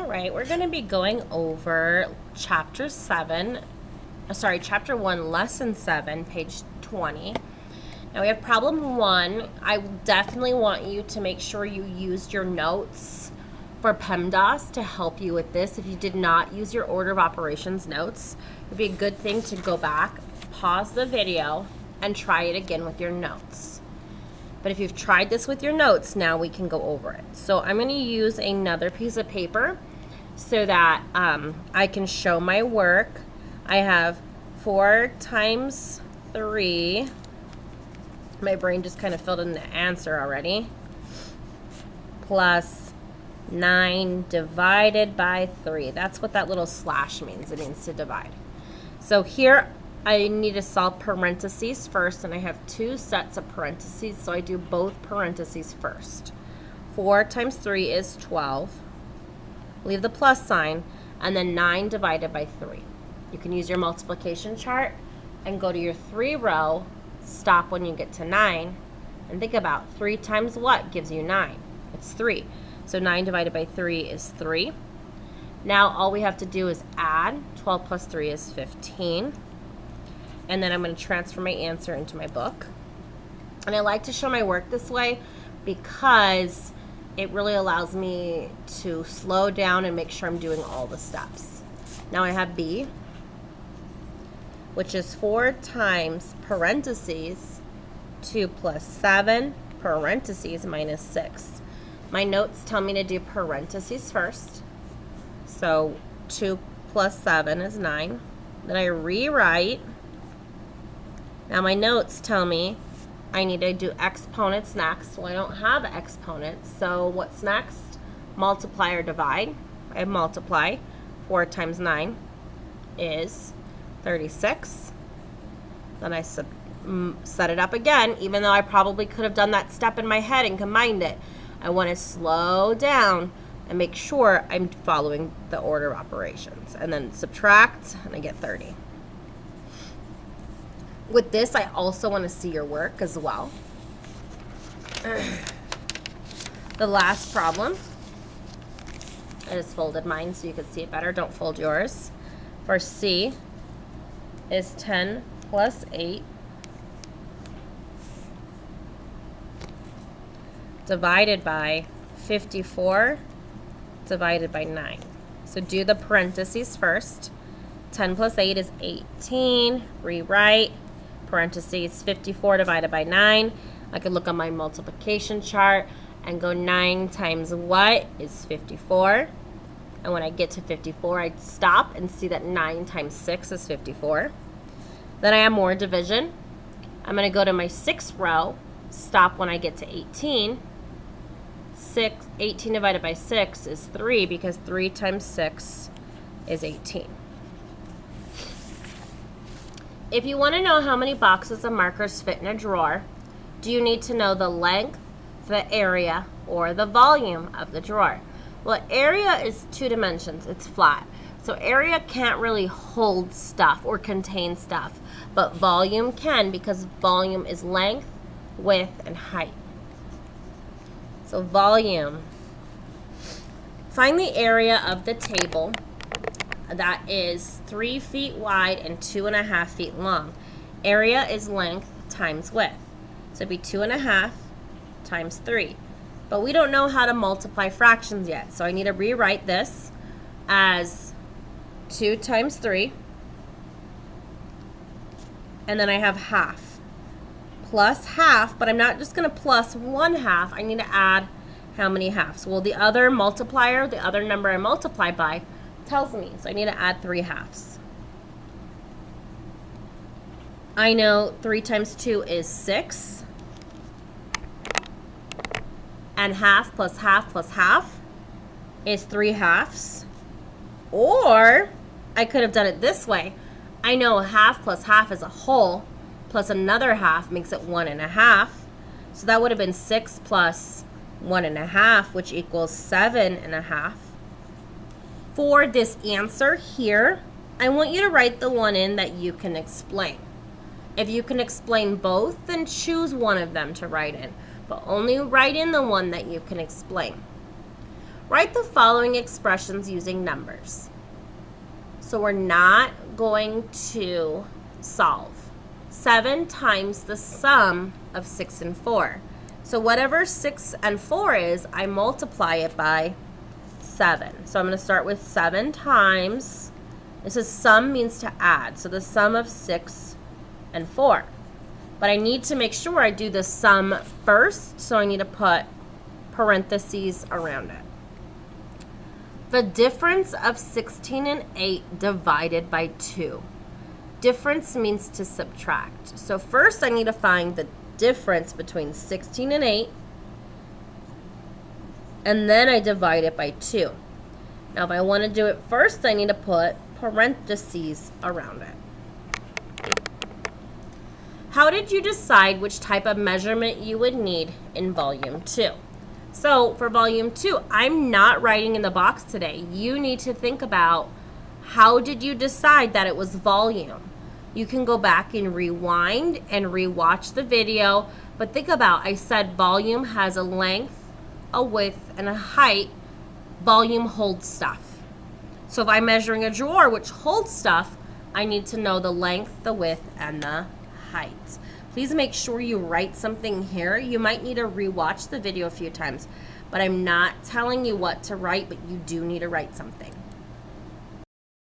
right, we're going to be going over chapter 1, lesson 7, page 20. Now we have problem 1. I definitely want you to make sure you used your notes for PEMDAS to help you with this. If you did not use your order of operations notes, it would be a good thing to go back, pause the video, and try it again with your notes. But if you've tried this with your notes, now we can go over it. So I'm going to use another piece of paper so that I can show my work. I have 4 times 3. My brain just kind of filled in the answer already. Plus 9 divided by 3. That's what that little slash means. It means to divide. So here I need to solve parentheses first, and I have 2 sets of parentheses, so I do both parentheses first. 4 times 3 is 12. Leave the plus sign, and then 9 divided by 3. You can use your multiplication chart and go to your 3 row, stop when you get to 9, and think about 3 times what gives you 9? It's 3. So 9 divided by 3 is 3. Now all we have to do is add. 12 plus 3 is 15. And then I'm going to transfer my answer into my book. And I like to show my work this way because it really allows me to slow down and make sure I'm doing all the steps. Now I have B, which is 4 times parentheses 2 plus 7 parentheses minus 6. My notes tell me to do parentheses first. So 2 plus 7 is 9. Then I rewrite. Now my notes tell me I need to do exponents next. Well, I don't have exponents, so what's next? Multiply or divide. I multiply. 4 times 9 is 36. Then I set it up again, even though I probably could have done that step in my head and combined it. I want to slow down and make sure I'm following the order of operations. And then subtract, and I get 30. With this, I also want to see your work as well. The last problem, I just folded mine so you could see it better. Don't fold yours. For C is 10 plus 8 divided by 54 divided by 9. So do the parentheses first. 10 plus 8 is 18. Rewrite. Parentheses 54 divided by 9. I could look on my multiplication chart and go 9 times what is 54. And when I get to 54, I stop and see that 9 times 6 is 54. Then I have more division. I'm going to go to my 6th row, stop when I get to 18. 18 divided by 6 is 3 because 3 times 6 is 18. If you want to know how many boxes of markers fit in a drawer, do you need to know the length, the area, or the volume of the drawer? Well, area is 2 dimensions. It's flat. So area can't really hold stuff or contain stuff, but volume can because volume is length, width, and height. So volume. Find the area of the table that is 3 feet wide and 2.5 feet long. Area is length times width. So it'd be 2.5 times 3. But we don't know how to multiply fractions yet. So I need to rewrite this as 2 times 3. And then I have half. Plus half, but I'm not just going to plus 1/2. I need to add how many halves. Well, the other multiplier, the other number I multiply by, tells me. So I need to add 3 halves. I know 3 times 2 is 6. And half plus half plus half is 3 halves. Or I could have done it this way. I know half plus half is a whole, plus another half makes it 1.5. So that would have been 6 plus 1.5, which equals 7.5. For this answer here, I want you to write the one in that you can explain. If you can explain both, then choose one of them to write in, but only write in the one that you can explain. Write the following expressions using numbers. So we're not going to solve. 7 times the sum of 6 and 4. So whatever 6 and 4 is, I multiply it by 7. So I'm going to start with 7 times, this is sum means to add, so the sum of 6 and 4. But I need to make sure I do the sum first, so I need to put parentheses around it. The difference of 16 and 8 divided by 2. Difference means to subtract. So first I need to find the difference between 16 and 8, and then I divide it by 2. Now if I want to do it first, I need to put parentheses around it. How did you decide which type of measurement you would need in volume 2? So for volume 2, I'm not writing in the box today. You need to think about, how did you decide that it was volume? You can go back and rewind and rewatch the video, but think about, I said volume has a length, a width, and a height. Volume holds stuff. So if I'm measuring a drawer which holds stuff, I need to know the length, the width, and the height. Please make sure you write something here. You might need to rewatch the video a few times, but I'm not telling you what to write, but you do need to write something.